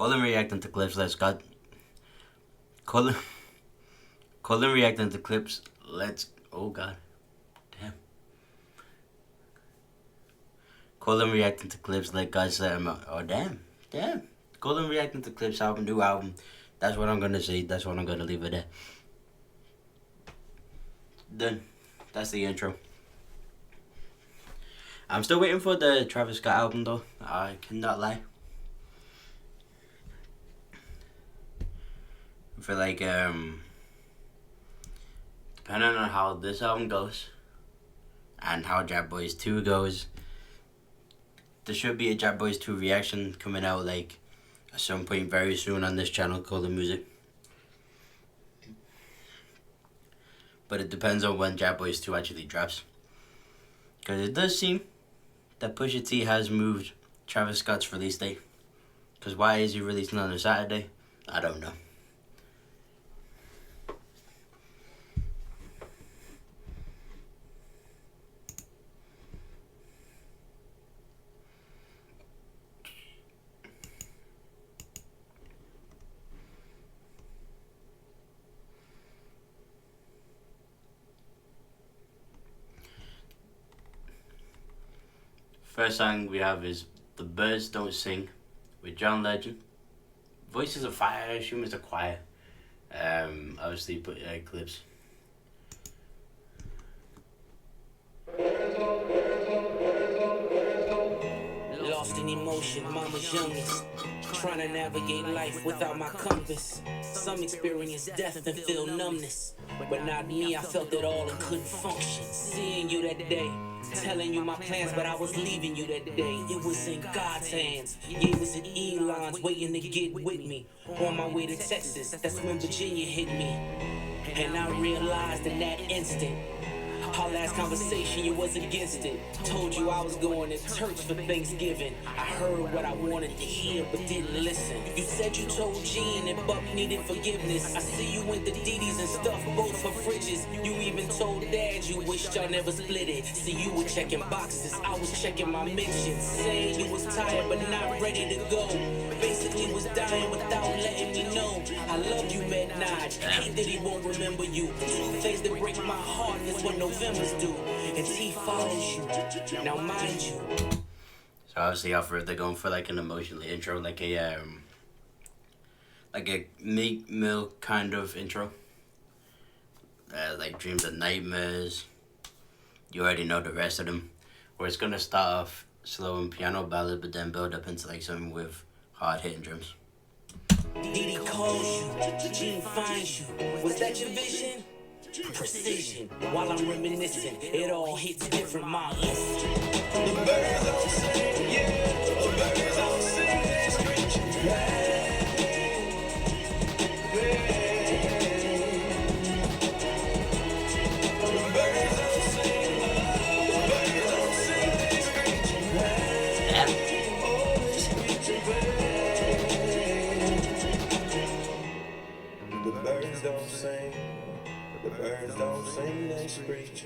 Colin reacting to Clipse. Let's got Colin. Colin reacting to Clipse. Let's. Oh God, damn. Colin reacting to Clipse. Let God set him out. Oh damn. Colin reacting to Clipse album, new album. That's what I'm gonna say. That's what I'm gonna leave it at. Done. That's the intro. I'm still waiting for the Travis Scott album though. I cannot lie. I feel like depending on how this album goes and how Jab Boys 2 goes, there should be a Jab Boys 2 reaction coming out like at some point very soon on this channel called The Music. But it depends on when Jab Boys 2 actually drops. Because it does seem that Pusha T has moved Travis Scott's release date. Because why is he releasing on a Saturday? I don't know. First song we have is The Birds Don't Sing with John Legend. Voices of Fire, I assume it's a choir. Obviously put Clipse. Lost in emotion, mama's youngest. Trying to navigate life without my compass. Some experience death and feel numbness. But not me, I felt it all and couldn't function. Seeing you that day, telling you my plans, but I was leaving you that day. It was in God's hands. Yeah, it was in Elon's waiting to get with me. On my way to Texas, that's when Virginia hit me. And I realized in that instant, our last conversation, you was against it. Told you I was going to church for Thanksgiving. I heard what I wanted to hear, but didn't listen. You said you told Gene and Buck needed forgiveness. I see you went to Didi's and stuff both for fridges. You even told Dad you wished y'all never split it. See, you were checking boxes, I was checking my mentions. Saying you was tired but not ready to go. Basically was dying without letting me know. I love you, Med Naj. Hate that he won't remember you. Things that break my heart is what November's do. And T follows you. Now mind you. So obviously after they're going for like an emotional intro, like a Meek Mill kind of intro. Like Dreams and Nightmares. You already know the rest of them. Where it's gonna start off slow and piano ballad, but then build up into like something with hard hitting drums. Didi calls you, Gene finds you. Was that your vision? Precision. While I'm reminiscing, it all hits different miles. The birds don't sing, yeah. The birds don't sing, they screech. Don't sing, the birds don't sing, they screech.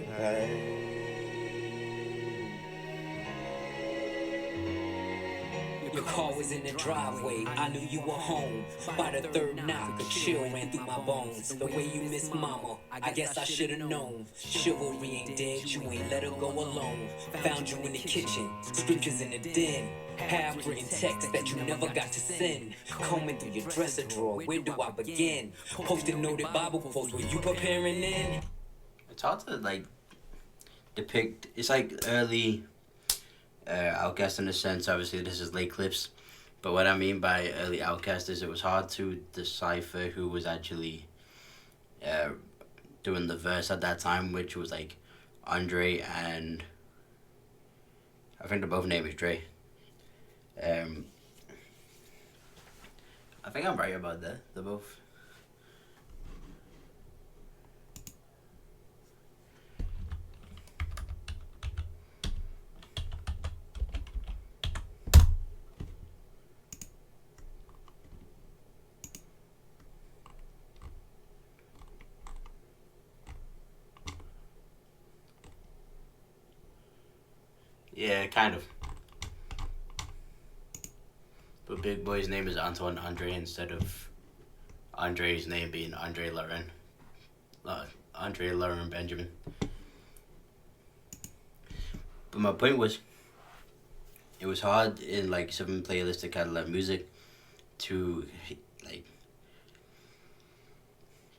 Your car was in the driveway, I knew you were home. By the third knock, a chill ran through my bones. The way you miss mama, I guess I should've known. Chivalry ain't dead, you ain't let her go alone. Found you in the kitchen, scriptures in the den. Half-written text that you never got to send. Combing through your dresser drawer, where do I begin? Posting noted Bible quotes, were you preparing then? It's hard to like depict. It's like early Outkast in a sense. Obviously this is late Clipse, but what I mean by early Outkast is it was hard to decipher who was actually doing the verse at that time, which was like Andre and I think they're both named is Dre. I think I'm right about that. They're both. Yeah, kind of. But Big Boy's name is Antoine Andre instead of Andre's name being Andre Lauren. Andre Lauren Benjamin. But my point was, it was hard in like some playlistic Cadillac music to like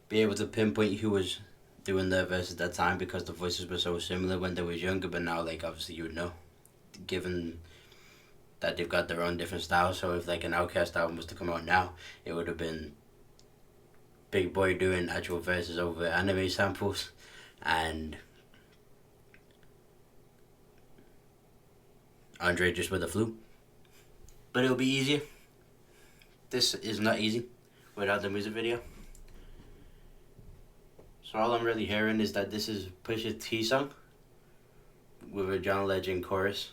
be able to pinpoint who was doing their verse at that time because the voices were so similar when they was younger. But now, like, obviously you would know, given that they've got their own different styles. So if like an Outkast album was to come out now, it would have been Big Boy doing actual verses over anime samples and Andre just with a flute. But it'll be easier. This is not easy without the music video. So all I'm really hearing is that this is Pusha T song with a John Legend chorus.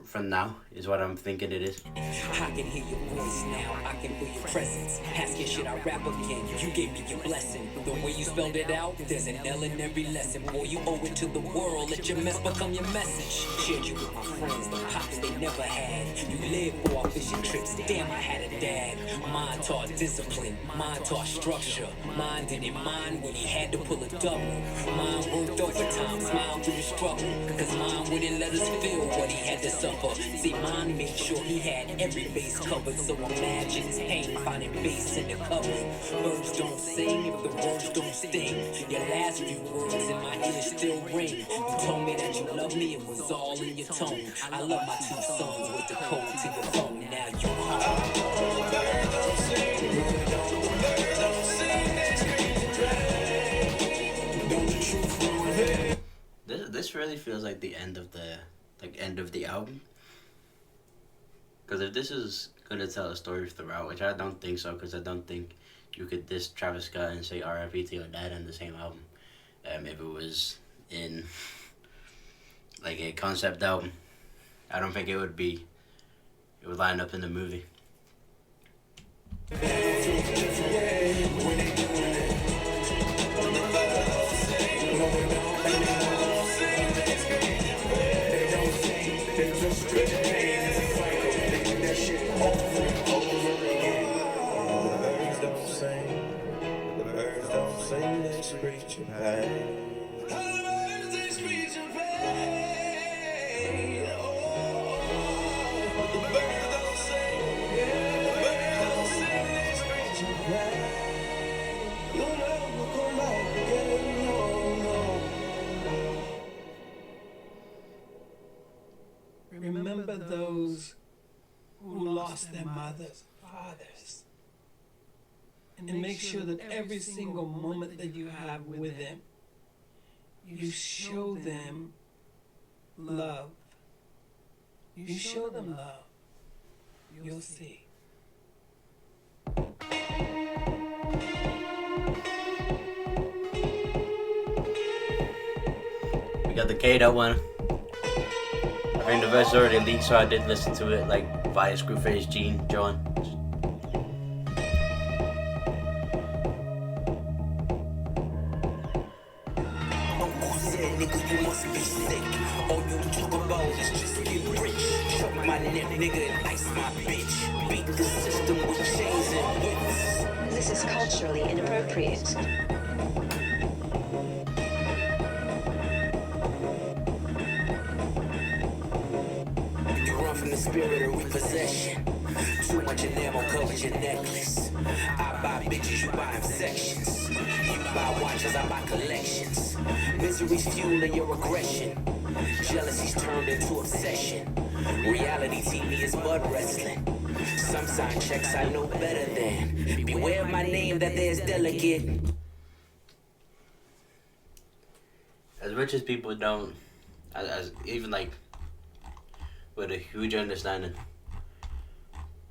From now is what I'm thinking it is. I can hear your voice now, I can feel your presence. Asking should I rap again, you gave me your blessing. The way you spelled it out, there's an L in every lesson. Boy, you owe it to the world, let your mess become your message. Shared you with my friends, the pops they never had. You lived for our fishing trips, damn I had a dad. Mine taught discipline, mine taught structure. Mine didn't mind when he had to pull a double. Mine worked overtime, smiled through the struggle. Cause mine wouldn't let us feel what he had to suffer. See, mine made sure he had every base covered. So imagine his pain finding bass in the cover. Birds don't sing if the words don't sting. Your last few words in my ear still ring. You told me that you love me, it was all in your tone. I love my two sons with the code to your phone. Now you home. This really feels like the end of the album. Because if this is gonna tell a story throughout, which I don't think so, because I don't think you could diss Travis Scott and say R.I.P. to your dad in the same album. If it was in like a concept album, I don't think it would line up in the movie. Remember those who lost their mothers, fathers, and make sure that every single moment that you have with them, you show them love. You show them love. You'll see. We got the K'd one. I think the verse is already leaked, so I did listen to it like via Screwface, Gene, John. Uncle said, nigga, you must be sick. All you talk about is just get rich. Choke my neck, nigga, and ice my bitch. Beat the system with chains and whips. This is culturally inappropriate. You run from the spirit of repossession. Too much enamel covers your necklace. I buy bitches, you buy them sections. You buy watches, I buy collections. Misery's fueling your aggression. Jealousy's turned into obsession. Reality TV is mud wrestling. Some sign checks I know better than. Beware of my name that there's delicate. As rich as people don't, as even like with a huge understanding,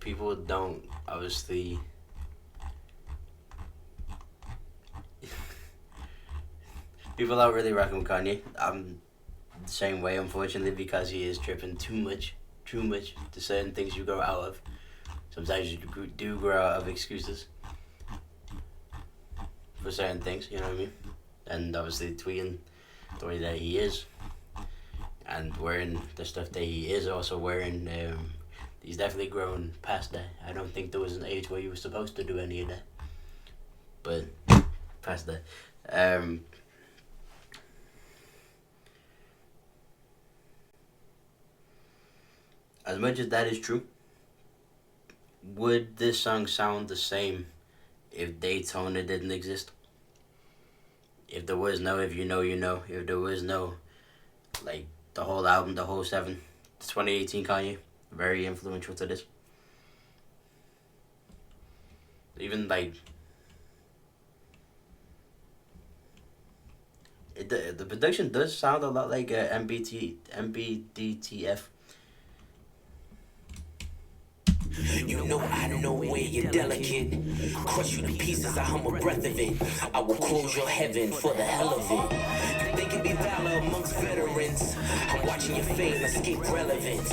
people don't obviously people aren't really rocking with Kanye. I'm the same way, unfortunately, because he is tripping too much to certain things you grow out of. Sometimes you do grow out of excuses for certain things, you know what I mean? And obviously tweeting the way that he is and wearing the stuff that he is also wearing He's definitely grown past that. I don't think there was an age where you were supposed to do any of that. But past that. As much as that is true, would this song sound the same if Daytona didn't exist? If there was no If You Know, You Know, if there was no, like, the whole album, the whole 7, 2018 Kanye, very influential to this. Even, like, the production does sound a lot like MBDTF. You know I know where you're delicate. Crush you to pieces, I hum a breath of it. I will close your heaven for the hell of it. You think it be valor amongst veterans. I'm watching your fame escape relevance.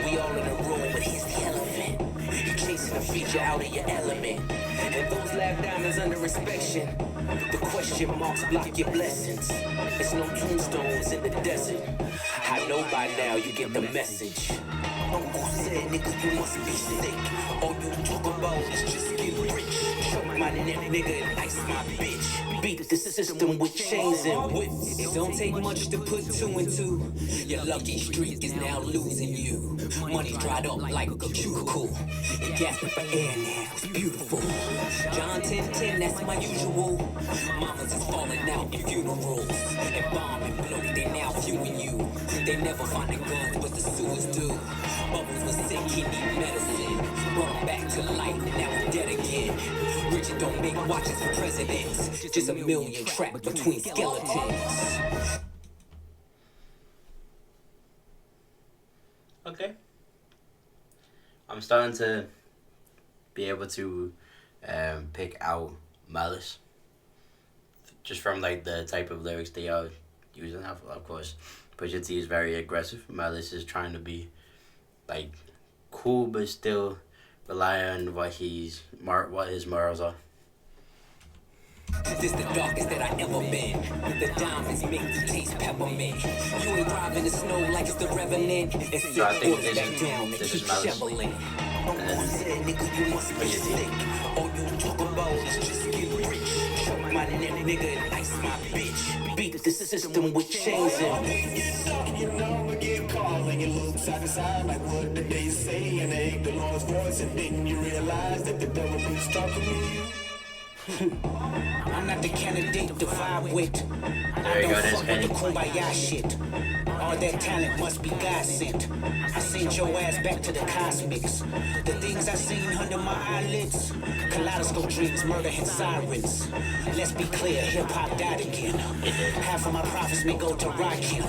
We all in a room, but here's the elephant. You're chasing a feature out of your element. And those lab diamonds under inspection. The question marks block your blessings. It's no tombstones in the desert. I know by now you get the message. Uncle said, nigga, you must be sick. All you talk about is just get rich. Choke my neck, nigga, and ice my bitch. Beat the system with chains and whips. It don't take much to put 2 and 2. Your lucky streak is now losing you. Money dried up like a cubicle. You're gasping for air now, it's beautiful. John 10:10, that's my usual. Mamas is falling out in funerals. And bomb and blow, they now viewing you. They never find the guns, but the sewers do. Bubbles was sick, he need medicine. Brought him back to life, now he's dead again. Richard don't make watches for presidents. Just a million trapped between skeletons. Okay. I'm starting to be able to pick out Malice. Just from like the type of lyrics they are using. Of course, Pusha T is very aggressive. Malice is trying to be like cool, but still rely on what his morals are. This the darkest that I ever been. The diamonds make you taste peppermint. You ain't driving the snow like it's the Revenant. And So I think sit back down and this keep is Malice. shoveling. Uncle said, nigga, you must be sick. All you talk about is just get rich. Choke my neck, nigga, and ice my bitch. Beat the system with chains and whips. You know we get called and you look side to side like what did they say, and they heard the Lord's voice, and then you realize that the devil keeps talking to you. I'm not the candidate to vibe with. There you go, I there's don't fuck with the Kenny. kumbaya shit. All that talent must be God sent. I sent your ass back to the cosmics. The things I seen under my eyelids. Kaleidoscope dreams, murder and sirens. Let's be clear, hip-hop died again. Half of my profits may go to Rakim.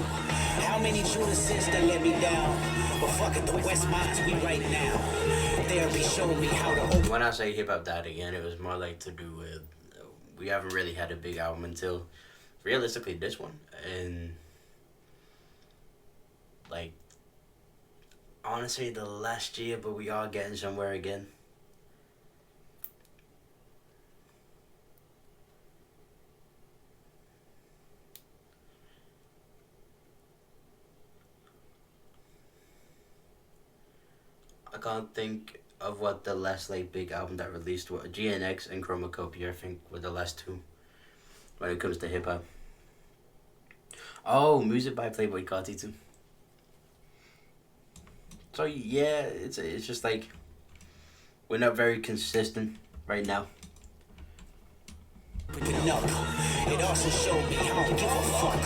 How many Judases that let me down? But fuck it, the West Minds, we right now. Therapy showed me how to open. When I say hip hop died again, it was more like to do with we haven't really had a big album until realistically this one, and like I want to say the last year, but we are getting somewhere again. I can't think of what the last like big album that released was. GNX and Chromacopia, I think, were the last two when it comes to hip hop. Oh, Music by Playboy Carti too. So yeah, it's just like we're not very consistent right now. No, it also showed me I don't give a fuck.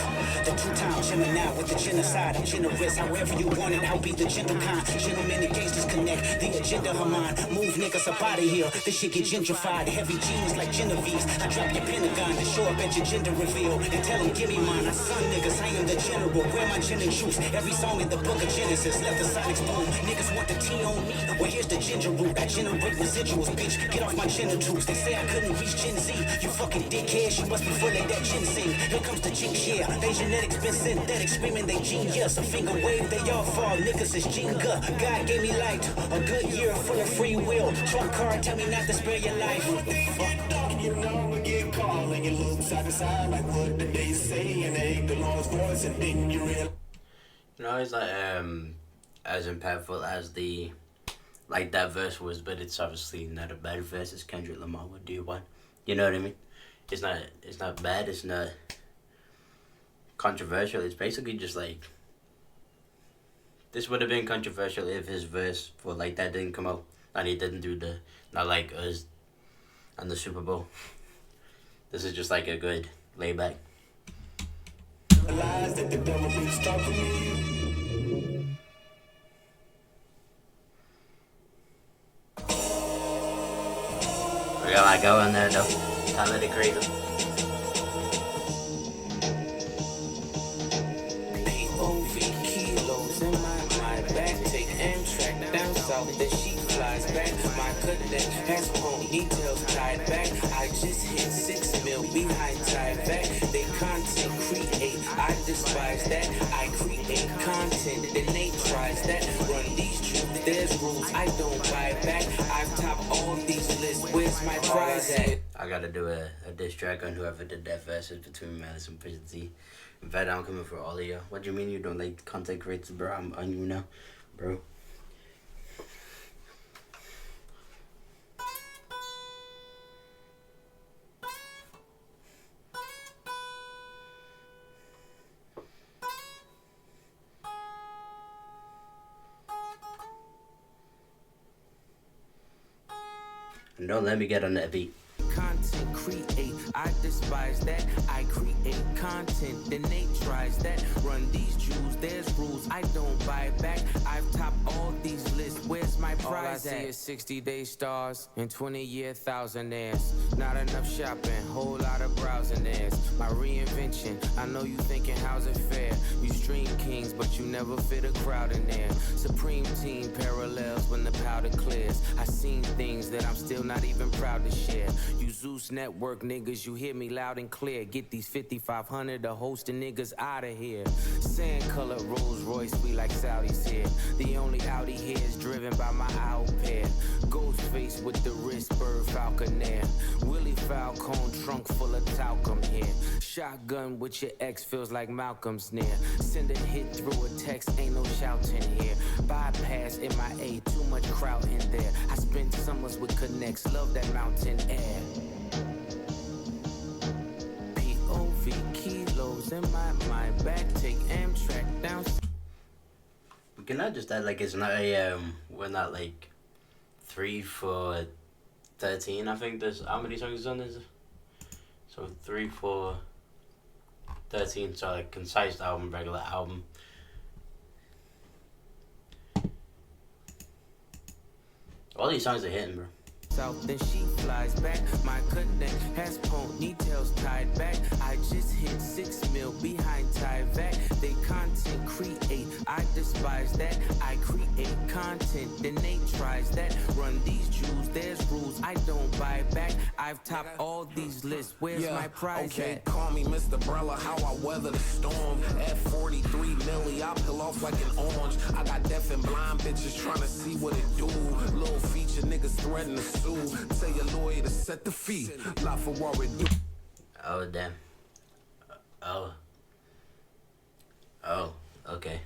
The two-time Gemini with the genocide. I'm generous, however you want it. I'll be the gentle kind. Gentlemen and gangsters connect. The agenda of mine. Move niggas up out of here. This shit get gentrified. Heavy jeans like Genevieve's. I drop your Pentagon and show up at your gender reveal. And tell them, give me mine. I son niggas, I am the general. Where my gin and juice? Every song in the book of Genesis. Left the sonics boom. Niggas want the T on me. Well, here's the ginger root. I generate residuals, bitch. Get off my genitals. They say I couldn't reach Gen Z. You fucking dickhead, she must be full of that ginseng. Here comes the jinx, yeah. They genetics been synthetic, screaming they genius. A finger wave, they all fall. Niggas is Jenga. God gave me light. A good year full of free will. Trump card, tell me not to spare your life. You know we get called and you look side to side like what did they say, and they heard the Lord's voice, and then you realize. You know, it's like as impactful as the like that verse was, but it's obviously not a bad verse. It's Kendrick Lamar. What do you want? You know what I mean? It's not bad. It's not controversial. It's basically just like, this would have been controversial if his verse for like that didn't come out and he didn't do the not like us on the Super Bowl. This is just like a good layback. Lies that the devil keeps talking to me. We got my go in there though. Tyler the Creator. POV kilos in my back. Take Amtrak down south, then she flies back. My cadet has ponytails tied back. I just hit 6 mil behind tied back. They content create, I despise that. I create content, then they tries that. Run these truths, there's rules I don't buy back. I've topped all these lists, where's my prize at? I gotta do a diss track on whoever did that verses between Malice and Pusha T. In fact, I'm coming for all of y'all. What do you mean you don't like content creators, bro? I'm on you now, bro. And don't let me get on that beat. Content create, I despise that. I create content, then they tries that. Run these jewels, there's rules I don't buy back. I've topped all these lists, where's my prize at? All I see is 60-day stars and 20-year thousandaires. Not enough shopping, whole lot of browsing theirs. My reinvention, I know you thinking how's it fair? You stream kings, but you never fit a crowd in there. Supreme team parallels when the powder clears. I seen things that I'm still not even proud to share. You Zeus Network niggas, you hear me loud and clear. Get these 5,500 to host the niggas out of here. Sand color Rolls Royce, we like Saudis here. The only Audi here is driven by my owl pair. Ghost face with the wrist, bird falconer. Willie Falcone trunk full of talcum here. Shotgun with your ex feels like Malcolm's near. Send a hit through a text, ain't no shouting here. Bypass MIA, too much crowd in there. I spend summers with connects, love that mountain air. POV kilos in my back. Take Amtrak down. We cannot just add like it's not a we're not like 3 for 13. I think there's how many songs is on this? So 3 for 13. So like concise album, regular album. All these songs are hitting, bro. South, then she flies back. My cadet has ponytails tied back. I just hit 6 mil behind tied back. They content create, I despise that. I create content, then they tries that. Run these jewels, there's rules I don't buy back. I've topped all these lists, where's my prize okay, at? call me Mr. Brella, how I weather the storm. At 43 milli, I peel off like an orange. I got deaf and blind bitches trying to see what it do. Little feature niggas threatening to sue. Tell your lawyer to set the fee. Lot for what it do. Oh damn. Oh. Oh. Okay.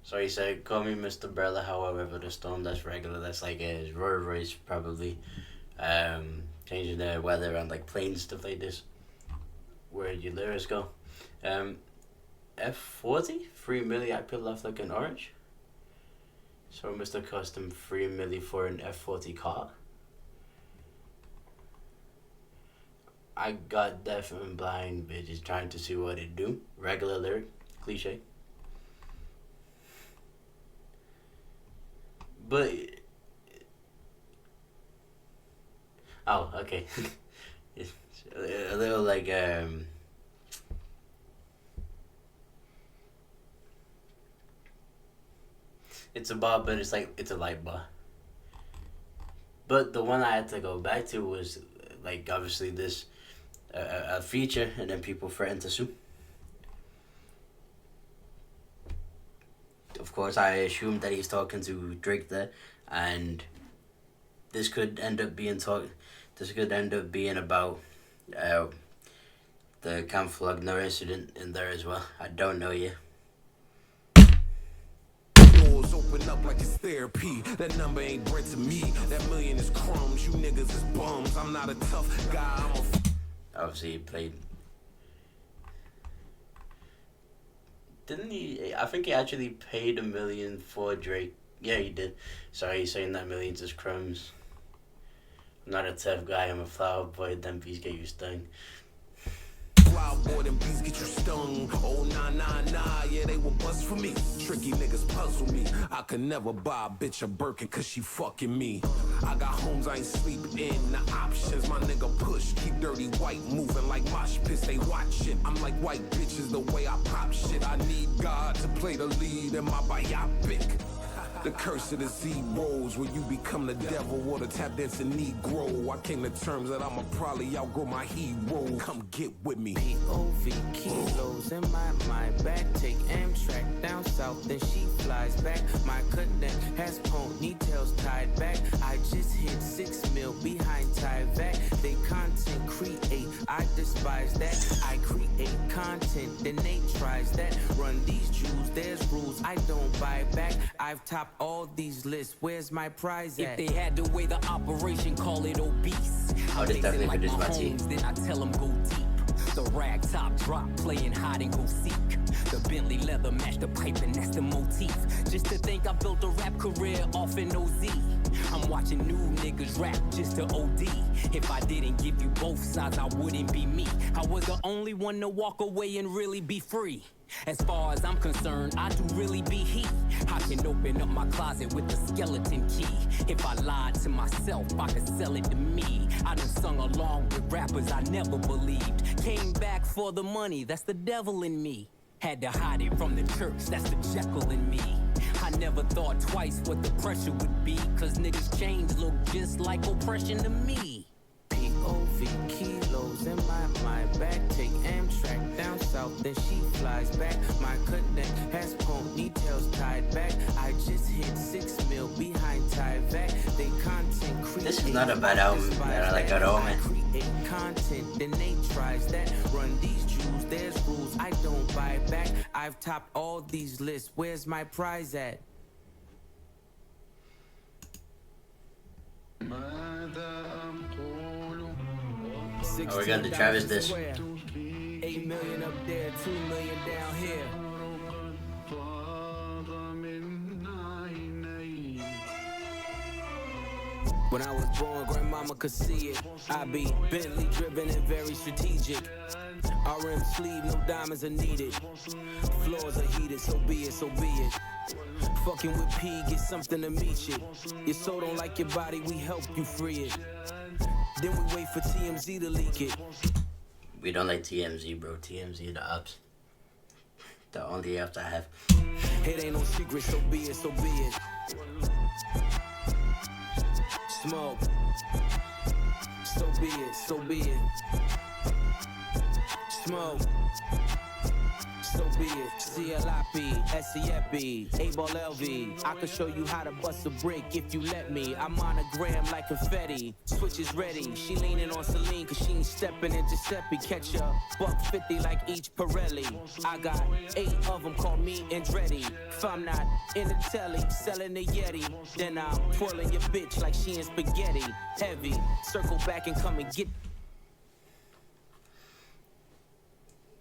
So he said, "Call me Mr. Brella, however the storm." That's regular. That's like a road race, probably. Changing the weather around like planes, stuff like this. Where your lyrics go. F40, 3 milli. I peel off like an orange. So Mr. Custom 3 milli for an F40 car. I got deaf and blind bitches trying to see what it do. Regular lyric, cliche. But oh, okay. It's a little like it's a bar, but it's like it's a light bar. But the one I had to go back to was like obviously this a feature, and then people threatened to sue. Of course, I assumed that he's talking to Drake there, and this could end up being about the Camp Flogner incident in there as well. I don't know yet. up like it's therapy. That number ain't bread to me. That million is crumbs. You niggas is bums. I'm not a tough guy. I'm a Obviously, he played. Didn't he? I think he actually paid $1 million for Drake. Yeah, he did. Sorry, he's saying that millions is crumbs. I'm not a tough guy. I'm a flower boy. Them bees get you stung. Wild boy, them bees get you stung. Oh, nah, yeah, they will bust for me. Tricky niggas puzzle me. I could never buy a bitch a Birkin cause she fucking me. I got homes I ain't sleeping in. The options, my nigga push. Keep dirty white moving like mosh pits. They watching. I'm like white bitches the way I pop shit. I need God to play the lead in my biopic. The curse of the zeros, when you become the devil or the tap dancing Negro. I came to terms that I'ma probably outgrow my hero. Come get with me. POV kilos in my mind. Back take Amtrak down south, then she flies back. My connect has ponytails tied back. I just hit 6 mil behind Tyvek. They content create, I despise that. I create content, then they tries that. Run these jewels, there's rules I don't buy back. I've topped all these lists, where's my prize at? If they had to weigh the operation, call it obese. Oh, this definitely like produced my by T. homes, then I tell them go deep. The rag top drop, playing hide and go seek. The Bentley leather match the pipe and that's the motif. Just to think I built a rap career off an OZ. I'm watching new niggas rap just to OD. If I didn't give you both sides, I wouldn't be me. I was the only one to walk away and really be free. As far as I'm concerned, I do really be he. I can open up my closet with the skeleton key. If I lied to myself, I could sell it to me. I done sung along with rappers I never believed. Came back for the money, that's the devil in me. Had to hide it from the church, that's the Jekyll in me. I never thought twice what the pressure would be, cause niggas' chains look just like oppression to me. POV kilos in my mind. Back take Amtrak down south, then she flies back. My connect has ponytails tied back. I just hit 6 mil behind Tyvek. They content create. This is not a bad album that I like at all, man. Create content, then they tries that. Run these jewels, there's rules I don't buy back. I've topped all these lists, where's my prize at? Oh, we're going to Travis this. 8 million up there, 2 million down here. When I was born, grandmama could see it. I be Bentley driven and very strategic. RM sleeve, no diamonds are needed. Floors are heated, so be it, so be it. Fucking with P, get something to meet you. Your soul don't like your body, we help you free it. Then we wait for TMZ to leak it. We don't like TMZ, bro. TMZ, the ups. The only ups I have. It ain't no secret, so be it, so be it. Smoke. So be it, so be it. Smoke. So be it. CLIP, SEFB, A-Ball LV. I can show you how to bust a brick if you let me. I monogram like confetti. Switch is ready. She leaning on Celine cause she ain't stepping in Giuseppe. Catch a $150 like each Pirelli. I got 8 of them, call me Andretti. If I'm not in the telly, selling the Yeti, then I'm twirling your bitch like she in spaghetti. Heavy, circle back and come and get.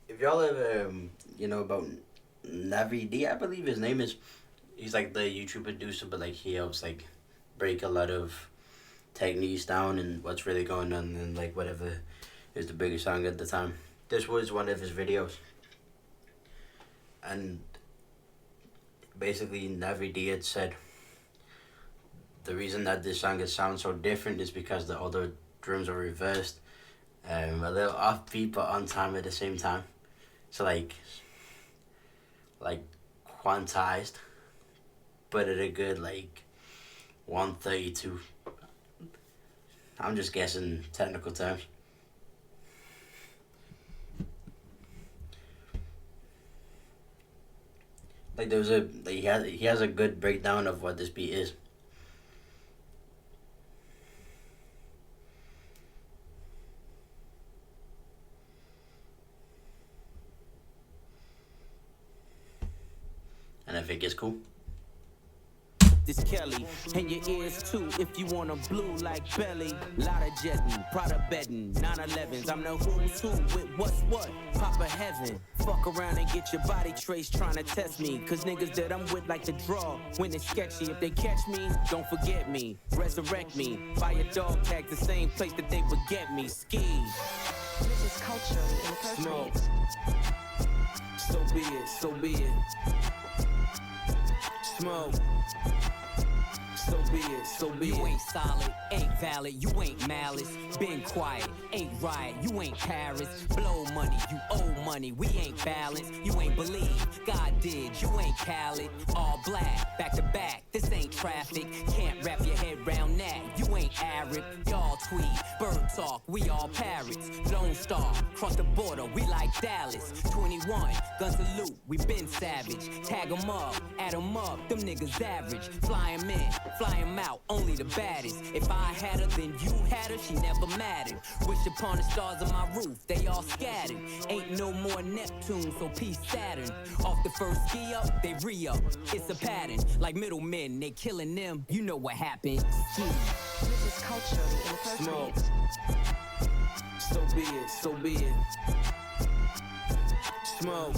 If y'all ever, about Navi D, I believe his name is. He's like the YouTube producer, but like he helps like break a lot of techniques down and what's really going on and like whatever is the biggest song at the time. This was one of his videos, and basically Navi D had said the reason that this song sounds so different is because the other drums are reversed, a little offbeat but on time at the same time. So like quantized, but at a good 132. I'm just guessing technical terms. Like he has a good breakdown of what this beat is. And I think it's cool. this Kelly. And your ears too, if you want 'em blue like Belly. Lot of jetting, Prada bedding, 911s. I'm the who's who with what's what. Papa heaven. Fuck around and get your body traced trying to test me. Cause niggas that I'm with like to draw when it's sketchy. If they catch me, don't forget me. Resurrect me. Buy a dog tag the same place that they would get me. Ski. This is culturally inappropriate. So be it, so be it. Smoke. So be it, so be it. You ain't solid, ain't valid, you ain't malice. Been quiet, ain't riot, you ain't Paris. Blow money, you owe money, we ain't balanced. You ain't believe, God did, you ain't Khaled. All black, back to back, this ain't traffic. Can't wrap your head round that, you ain't Arab. Y'all tweet, bird talk, we all parrots. Lone Star, cross the border, we like Dallas. 21, guns salute, we been savage. Tag 'em up, add 'em up, them niggas average. Fly 'em in, fly 'em out, only the baddest. If I had her, then you had her, she never mattered. Wish upon the stars on my roof, they all scattered. Ain't no more Neptune, so peace Saturn. Off the first ski up, they re-up. It's a pattern, like middlemen, they killing them. You know what happened. Ski. This is culturally Smoke. inappropriate. So be it, so be it. Smoke.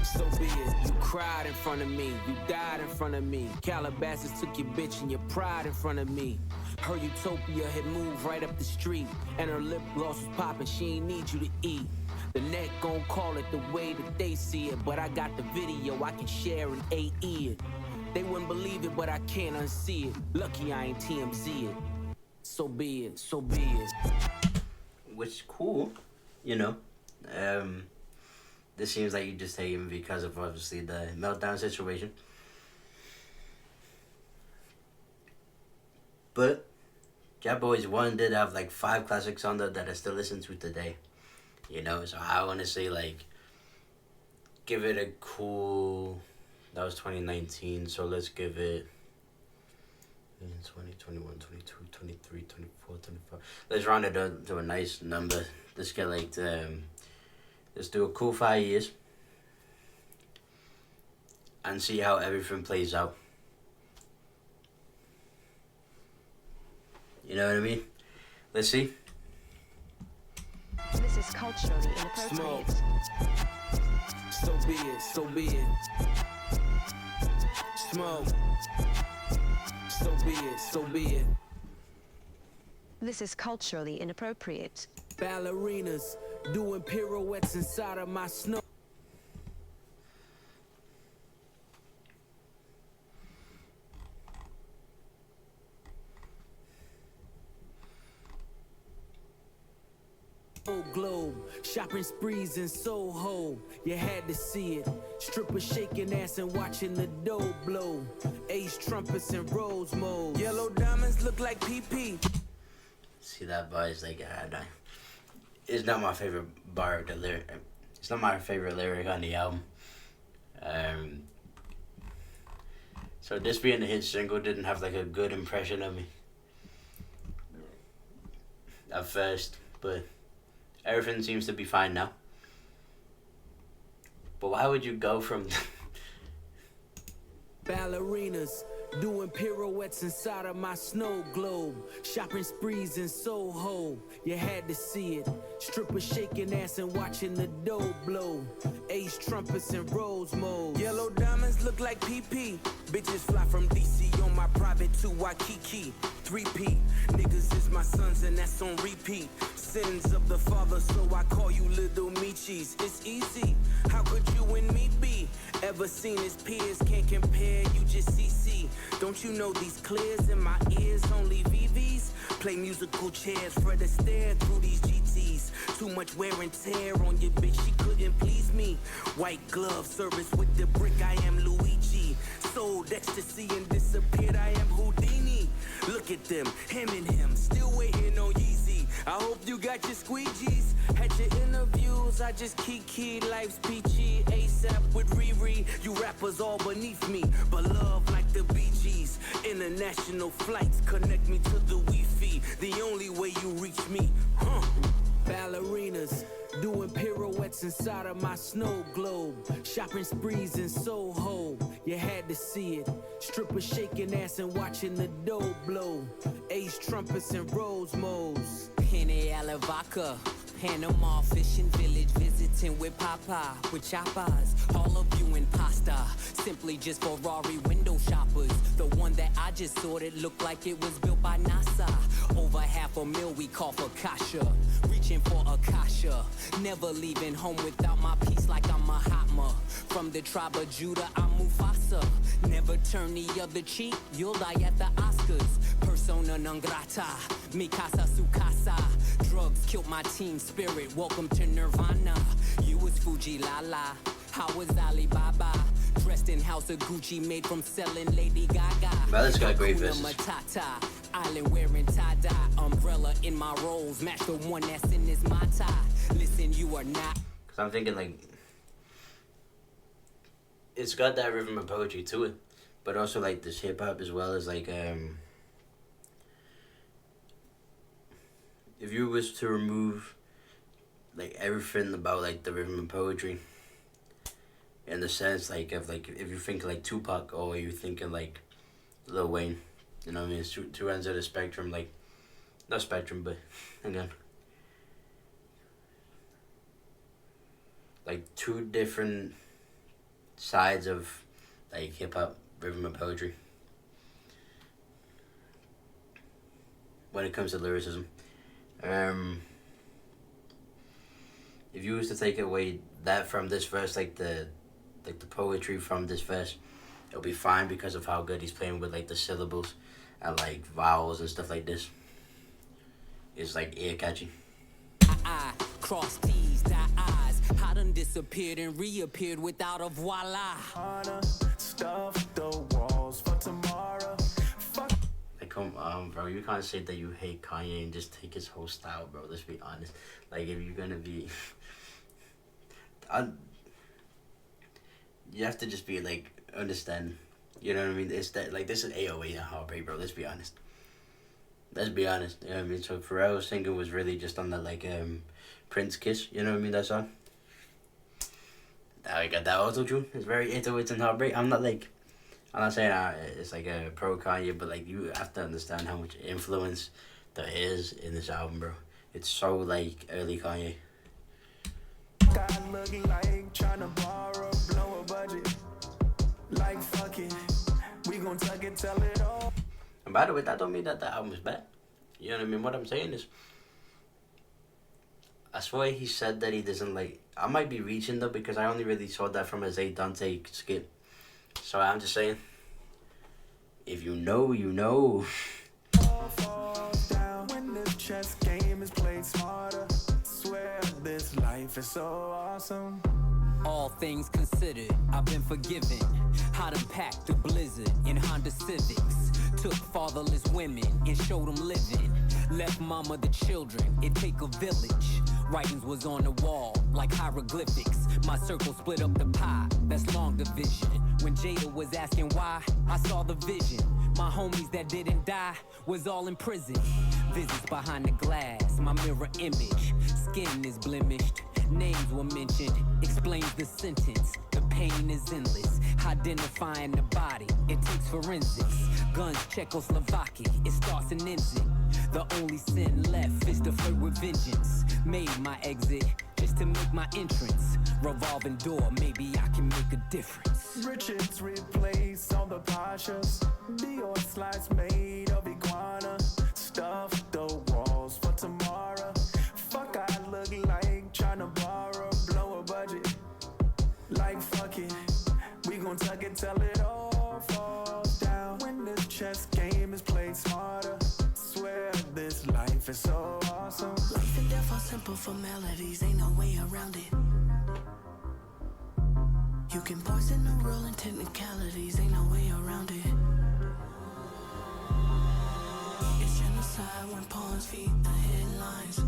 So be it. You cried in front of me, you died in front of me. Calabasas took your bitch and your pride in front of me. Her utopia had moved right up the street, and her lip gloss was popping, she ain't need you to eat. The net gon' call it the way that they see it, but I got the video I can share in AE it. They wouldn't believe it, but I can't unsee it. Lucky I ain't TMZ it. So be it, so be it. Which is cool, you know. This seems like you just hate him because of obviously the meltdown situation. But Jab Boys 1 did have like 5 classics on there that I still listen to today. You know, so I want to say like, give it a cool, that was 2019, so let's give it 20, 21, 22, 23, 24, 25. Let's round it up to a nice number. Let's get like, let's do a cool 5 years and see how everything plays out. You know what I mean? Let's see. This is culturally inappropriate. So be it, so be it. Smoke. So be it, so be it. This is culturally inappropriate. Ballerinas doing pirouettes inside of my snow. Globe, shopping sprees in Soho, you had to see it. Strippers shaking ass and watching the dough blow. Ace trumpets in rose mode. Yellow diamonds look like PP. See that bar is like, it's not my favorite bar of the lyric. It's not my favorite lyric on the album. So this being a hit single didn't have like a good impression of me at first, but everything seems to be fine now. But why would you go from Ballerinas doing pirouettes inside of my snow globe. Shopping sprees in Soho, you had to see it. Strippers shaking ass and watching the dough blow. Ace trumpets in rose mode. Yellow diamonds look like PP. Bitches fly from DC on my private to Waikiki. 3P, niggas is my sons and that's on repeat. Sins of the father, so I call you little Michis. It's easy, how could you and me be? Ever seen his peers, can't compare, you just CC. Don't you know these clears in my ears, only VVs? Play musical chairs, Fred Astaire through these GTs. Too much wear and tear on your bitch, she couldn't please me. White glove service with the brick, I am Luigi. Sold ecstasy and disappeared, I am Houdini. Look at them, him and him, still waiting on Yeezy. I hope you got your squeegees. Had your interviews, I just kiki. Life's peachy, ASAP with Riri. You rappers all beneath me, but love like the Bee Gees. International flights connect me to the Wi-Fi. The only way you reach me, Ballerinas doing pirouettes inside of my snow globe. Shopping sprees in Soho, You had to see it. Strippers shaking ass and watching the dough blow. Ace trumpets and rose moles. Henny Alavaca. Panama fishing village visiting with Papa, with choppers, all of you in pasta, simply just Ferrari window shoppers. The one that I just sorted looked like it was built by NASA. Over $500,000 we call for Kasha, reaching for Akasha, never leaving home without my piece like I'm Mahatma. From the tribe of Judah, I'm Mufasa. Never turn the other cheek, you'll die at the Oscars. Persona non grata, mi casa su casa. Drugs killed my team spirit, welcome to Nirvana. You was Fuji Lala, I was Alibaba. Dressed in House of Gucci, made from selling Lady Gaga. Brother's got great Hakuna verses. Matata, island wearing tie-dye. Umbrella in my rolls, match the one that's in this mata. Listen, you are not. Cause I'm thinking like, it's got that rhythm of poetry to it, but also like this hip hop as well as like if you was to remove like everything about like the rhythm of poetry, in the sense like if you think like Tupac or you thinking like Lil Wayne, you know what I mean? It's two ends of the spectrum, like not spectrum, but again, like two different sides of like hip hop rhythm and poetry when it comes to lyricism. If you was to take away that from this verse, like the poetry from this verse, it'll be fine because of how good he's playing with like the syllables and like vowels and stuff like this. It's like ear catchy. I cross T's, dot I's. I done disappeared and reappeared without a voila. Stuff the walls for tomorrow. Fuck. Like, come on, bro. You can't say that you hate Kanye and just take his whole style, bro. Let's be honest. Like, if you're gonna be... you have to just be, like, understand. You know what I mean? It's that, like, this is 808 and Heartbreak, bro. Let's be honest. Let's be honest. You know what I mean? So, Pharrell's singing was really just on that, like, Prince Kiss. You know what I mean? That song. Now you got that auto-tune. It's very 808 and Heartbreak. I'm not saying it's like a pro Kanye, but like you have to understand how much influence there is in this album, bro. It's so like early Kanye. God looking like trying to borrow, blow a budget. Like fuck it, we gon' tuck it, tell it all. And by the way, that don't mean that the album is bad. You know what I mean? What I'm saying is, I swear he said that he doesn't like. I might be reaching though because I only really saw that from a Zay Dante skit. So I'm just saying, if you know, you know. Falls down when the chess game is played smarter. Swear this life is so awesome. All things considered, I've been forgiven. How to pack the blizzard in Honda Civics. Took fatherless women and showed them living. Left mama the children, it take a village. Writings was on the wall like hieroglyphics. My circle split up the pie, that's long division. When Jada was asking why, I saw the vision. My homies that didn't die was all in prison. Visits behind the glass, my mirror image. Skin is blemished, names were mentioned. Explains the sentence, the pain is endless. Identifying the body, it takes forensics. Guns, Czechoslovakia, it starts and ends it. The only sin left is to flirt with vengeance. Made my exit just to make my entrance. Revolving door, maybe I can make a difference. Richards replace all the Pashas. Dior slides made of iguana. Stuff the walls for tomorrow. Fuck, I look like trying to borrow, blow a budget. Like fuck it, we gon' tuck it, tell it all falls down. When the chess game is played smarter. Swear this life is so awesome. Life and death are simple formalities, ain't no way around it. You can poison the world in technicalities, ain't no way around it. It's genocide when pawns feed the headlines.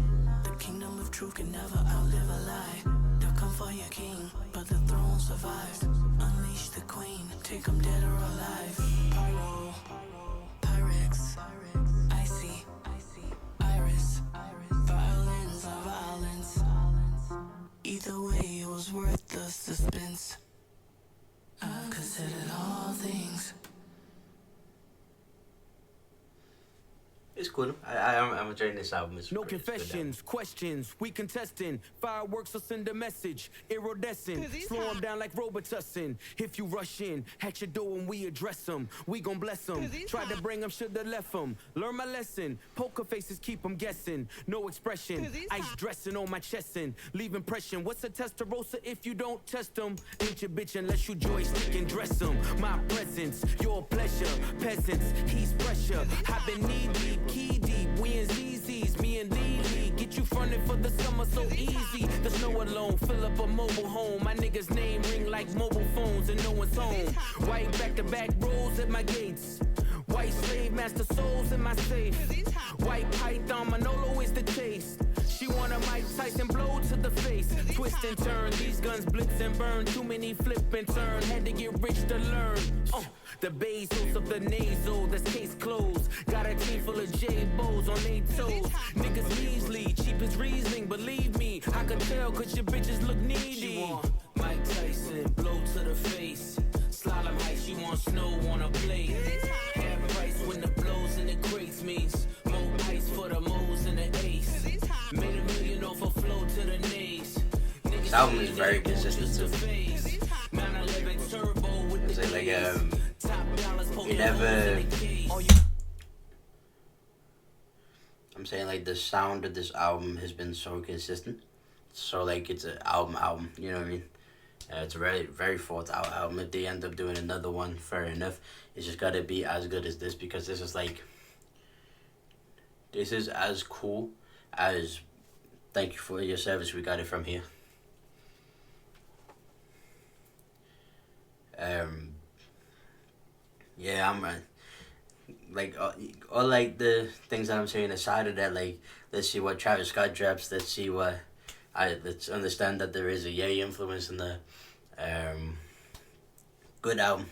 The kingdom of truth can never outlive a lie. They'll come for your king, but the throne survives. Unleash the queen, take them dead or alive. Pyro, Pyrex, Icy, Iris, violins of violence. Either way, it was worth the suspense. I've considered all things. It's cool. I'm enjoying this album. It's No great. It's good confessions, questions, we contesting. Fireworks will send a message, iridescent. Slow them down like Robitussin. If you rush in, at your door when we address them, we gon' bless them. Tried to bring them, shoulda left them. Learn my lesson, poker faces keep them guessing. No expression, ice dressing on my chest and leave impression. What's a testarossa if you don't test them? Ain't your bitch unless you joystick and dress them. My presence, your pleasure, peasants, he's pressure. I've been knee deep, key deep, we in ZZ's, me and Lee. Get you fronted for the summer so easy. The snow alone, fill up a mobile home. My niggas name ring like mobile phones and no one's home. White back-to-back rolls at my gates. White slave master souls in my safe. White python Manolo is the taste. She want a Mike Tyson blow to the face. Twist and turn, these guns blitz and burn. Too many flip and turn, had to get rich to learn. The Bezos of the nasal, that's case closed. Got a team full of J-Bows on 8 toes. Niggas measly, cheap as Riesling, believe me. I can tell cause your bitches look needy. She want Mike Tyson, blow to the face. Slalom height, she want snow on a plate. Half price when the blows in the crates means more ice for the moles and the ace. Made $1 million off a flow to the nays. This album is very consistent too. 911 turbo with It's the like top dollars you poking never. holes in the case. I'm saying like the sound of this album has been so consistent, so like it's an album. You know what I mean? It's a very thought out album. If they end up doing another one, fair enough. It's just gotta be as good as this because this is as cool as Thank You for Your Service. We got it from here. Yeah, I'm like all like the things that I'm saying aside of that, like let's see what Travis Scott drops. Let's understand that there is a Ye influence in the good album,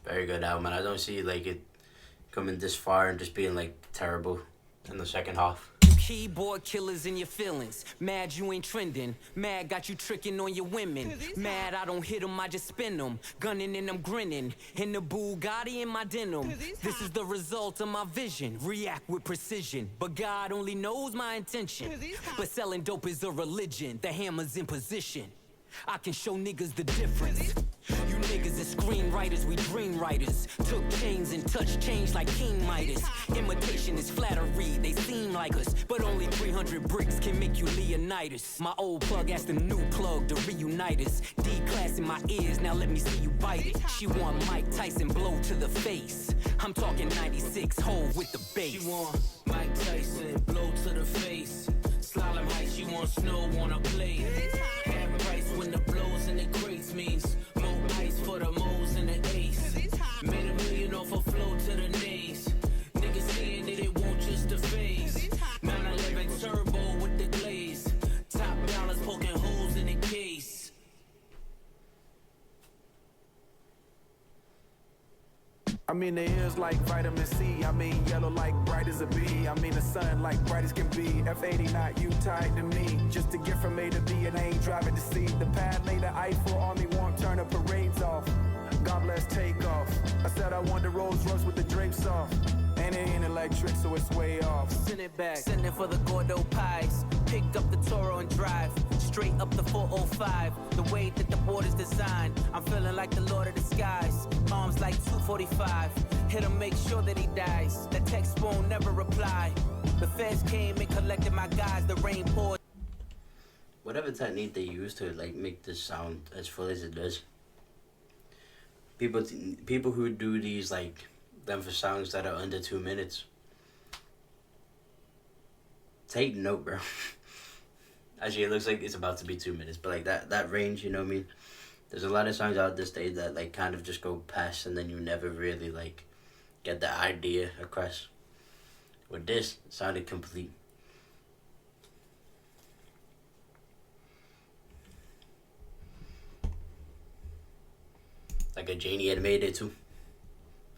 very good album, and I don't see like it coming this far and just being like terrible in the second half. Keyboard killers in your feelings. Mad you ain't trending. Mad got you tricking on your women. Mad I don't hit them, I just spin them. Gunning and I'm grinning. In the Bugatti in my denim. This is the result of my vision. React with precision. But God only knows my intention. But selling dope is a religion. The hammer's in position. I can show niggas the difference. You niggas is screenwriters, we dream writers. Took chains and touched change like King Midas. Imitation is flattery, they seem like us. But only 300 bricks can make you Leonidas. My old plug asked the new plug to reunite us. D-class in my ears, now let me see you bite it. She want Mike Tyson blow to the face. I'm talking 96 hole with the bass. She want Mike Tyson blow to the face. Slalom height, she want snow on a plate. Half price when the blows in the crates means more ice for the moles and the ace. Made $1 million off a flow to the nays. Niggas saying that it won't just the phase. 911 turbo with the glaze. Top dollars poking holes in the case. I mean, the ears like vitamin C. I mean, yellow like bright as a bee. I mean, the sun like bright as can be. F80 not you tied to me. Just to get from A to B and I ain't driving to see. The pad made the Eiffel Army won't turn the parades off. God bless takeoff. I said I want the Rolls Royce with the drapes off. And it ain't electric, so it's way off. Send it back, send it for the Gordo pies. Pick up the Toro and drive straight up the 405. The way that the border's designed, I'm feeling like the Lord of the Skies. Arms like 245. Hit him, make sure that he dies. The text won't never reply. The feds came and collected my guys. The rain poured. Whatever technique they use to like make this sound as full as it does. People who do these like them for songs that are under 2 minutes. Take note, bro. Actually, it looks like it's about to be 2 minutes, but like that range, you know what I mean? There's a lot of songs out this day that like kind of just go past and then you never really like get the idea across. With this, it sounded complete. Like a Janie had made it too.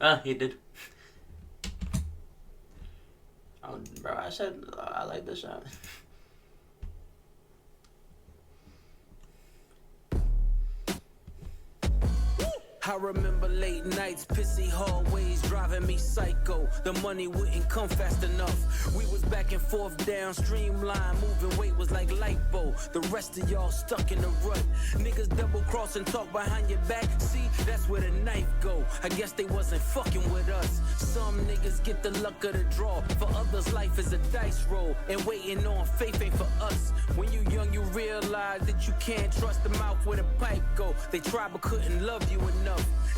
Ah, he did. Oh, bro, I said I like this sound. I remember late nights, pissy hallways driving me psycho. The money wouldn't come fast enough. We was back and forth down streamline, moving weight was like lipo. The rest of y'all stuck in the rut. Niggas double cross and talk behind your back. See, that's where the knife go. I guess they wasn't fucking with us. Some niggas get the luck of the draw. For others, life is a dice roll, and waiting on faith ain't for us. When you young, you realize that you can't trust the mouth where the pipe go. They tried but couldn't love you enough.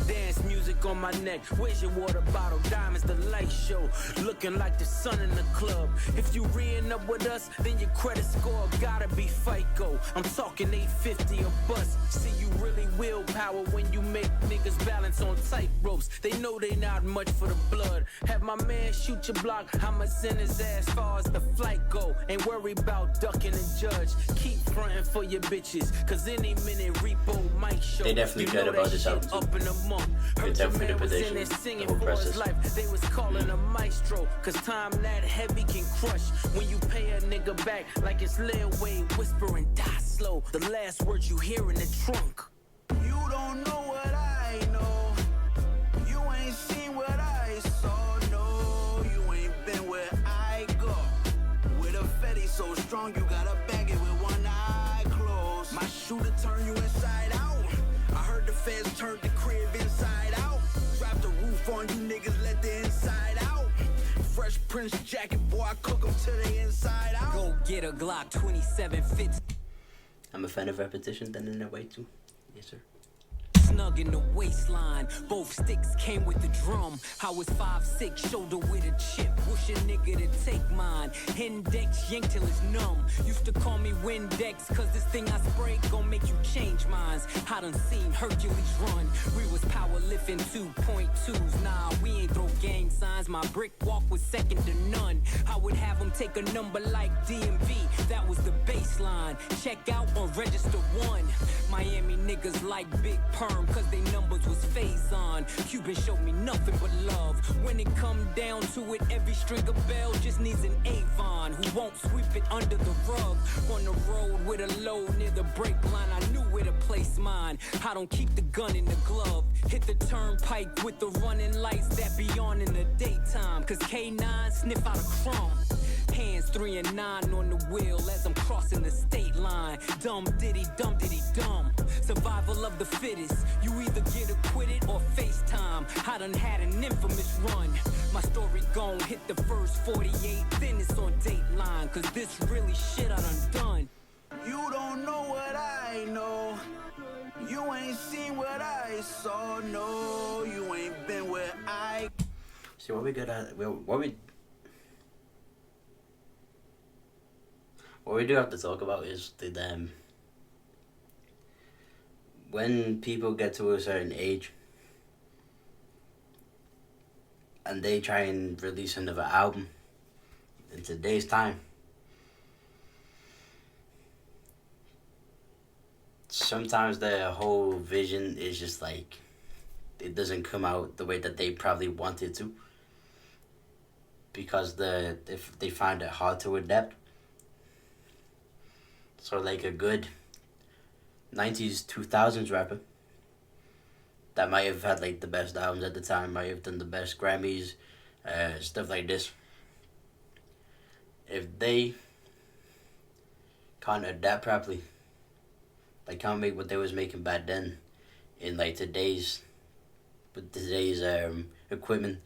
Dance music on my neck. Where's your water bottle? Diamonds, the light show. Looking like the sun in the club. If you re-ing up with us, then your credit score gotta be FICO. I'm talking 850 a bus. See, you really willpower when you make niggas balance on tight ropes. They know they not much for the blood. Have my man shoot your block. I'ma send his ass far as the flight go. Ain't worry about ducking the judge. Keep fronting for your bitches, cause any minute repo might show. They definitely cared about this album too. Up in a month. Heard your man was in there singing for his life. They was calling a maestro, cause time that heavy can crush. When you pay a nigga back like it's Lil Wayne, whispering die slow. The last words you hear in the trunk. You don't know what I know. You ain't seen what I saw. No, you ain't been where I go. With a fetty so strong, you gotta bag it with one eye closed. My shooter turn you inside out. I heard the feds turned the crib inside out. Drop the roof on you niggas, let the inside out. Fresh Prince jacket, boy, I cook them to the inside out. Go get a Glock 27 fits. I'm a fan of repetition, then in a way too. Yes, sir. Snug in the waistline, both sticks came with the drum. I was 5'6", shoulder with a chip. Wish a nigga to take mine. Index yank till it's numb. Used to call me Windex, cause this thing I spray gon' make you change minds. I done seen Hercules run. We was power lifting 2.2s. Nah, we ain't throw gang signs. My brick walk was second to none. I would have them take a number like DMV. That was the baseline. Check out on register 1. Miami niggas like Big Perm, cause they numbers was phase on. Cuban showed me nothing but love. When it come down to it, every string of bell just needs an Avon who won't sweep it under the rug. On the road with a load near the brake line, I knew where to place mine. I don't keep the gun in the glove. Hit the turnpike with the running lights that be on in the daytime, cause K9 sniff out a crumb. Hands 3 and 9 on the wheel as I'm crossing the state line. Dumb diddy dumb. Survival of the fittest. You either get acquitted or FaceTime. I done had an infamous run. My story gon' hit the first 48, then it's on Dateline. Cause this really shit I done. You don't know what I know. You ain't seen what I saw. No, you ain't been where I. See what we got at. What we do have to talk about is the when people get to a certain age and they try and release another album in today's time, sometimes their whole vision is just like it doesn't come out the way that they probably wanted to, because if they find it hard to adapt. So like a good 90s, 2000s rapper that might have had like the best albums at the time, might have done the best Grammys, stuff like this. If they can't adapt properly, like can't make what they was making back then in like today's equipment,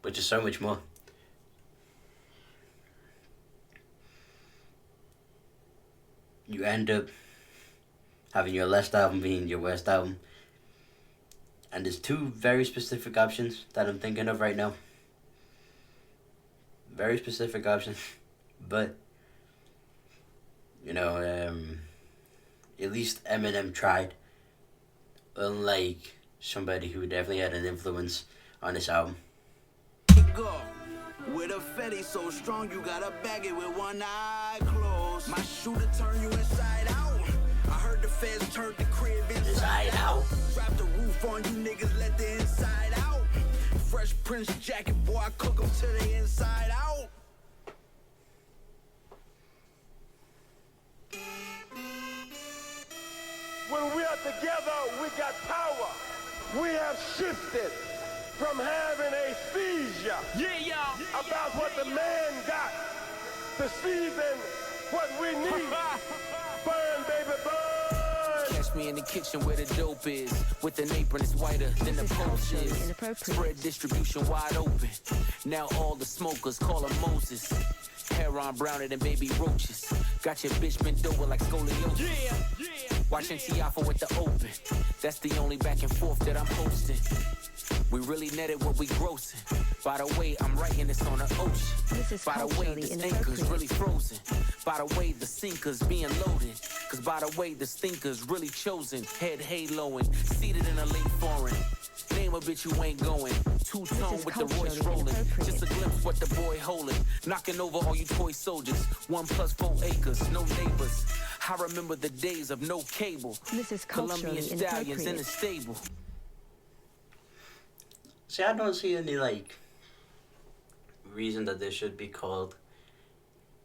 which is so much more. You end up having your last album being your worst album. And there's 2 very specific options that I'm thinking of right now. Very specific options. But, you know, at least Eminem tried. Unlike somebody who definitely had an influence on this album. Go. With a fetty so strong, you gotta bag it with one eye closed. My shooter turn you inside out. I heard the feds turned the crib inside out. Drop the roof on you niggas, let the inside out. Fresh Prince jacket, boy, I cook them to the inside out. When we are together, we got power. We have shifted from having a seizure about what the man got to season what we need. Burn, baby, burn. Catch me in the kitchen where the dope is. With an apron, it's whiter than the post is. Spread distribution wide open. Now all the smokers call him Moses. Hair on browner than baby roaches. Got your bitch bent over like scoliosis. Watching Tiafo with the open. That's the only back and forth that I'm hosting. We really netted what we grossing. By the way, I'm writing this on the ocean. By the way, this anchor's really frozen. By the way, the sinker's being loaded. Cause by the way, the stinker's really chosen. Head haloing, seated in a late foreign. Name a bitch you ain't going. Two-tone with the Royce rolling. Just a glimpse what the boy holding. Knocking over all you toy soldiers. 1+4 acres, no neighbors. I remember the days of no cable. Colombian stallions in the stable. See, I don't see any, like, reason that this should be called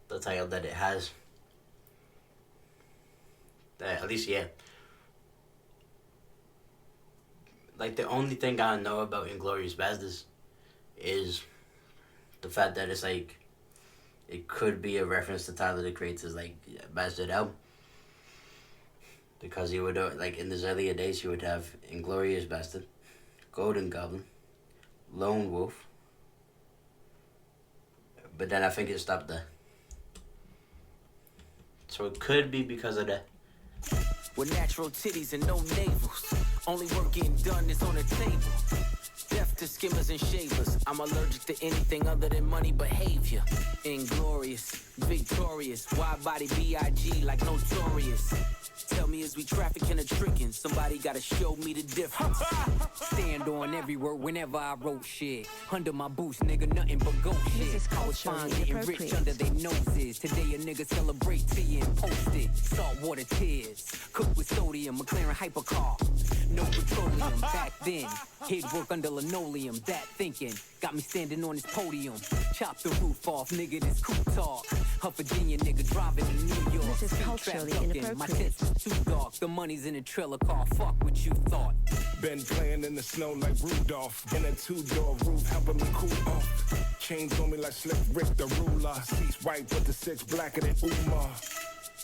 the title that it has. At least, yeah. Like, the only thing I know about Inglourious Basterds is the fact that it's, like, it could be a reference to Tyler, the Creator's, like, Bastard album. Because he would, like, in his earlier days, he would have Inglourious Bastard, Golden Goblin, Lone Wolf. But then I think it stopped there. So it could be because of that. With natural titties and no navels. Only work getting done is on the table. Death to skimmers and shavers. I'm allergic to anything other than money behavior. Inglorious, victorious, wide body B.I.G. like notorious. Tell me, is we trafficking or tricking? Somebody gotta show me the difference. Stand on every word whenever I wrote shit. Under my boots, nigga, nothing but goat shit. I was fine getting rich under their noses. Today a nigga celebrate tea and post it. Saltwater tears, cooked with sodium, McLaren hypercar. No petroleum back then. He'd work under linoleum, that thinking. Got me standing on this podium. Chop the roof off, nigga, this coupe talk. A Virginia nigga driving to New York. This is culturally inappropriate. My tits is too dark. The money's in a trailer car. Fuck what you thought. Been playing in the snow like Rudolph. In a two-door roof, helping me cool off. Chains on me like Slick Rick the ruler. Seats white, but the six blacker than Umar.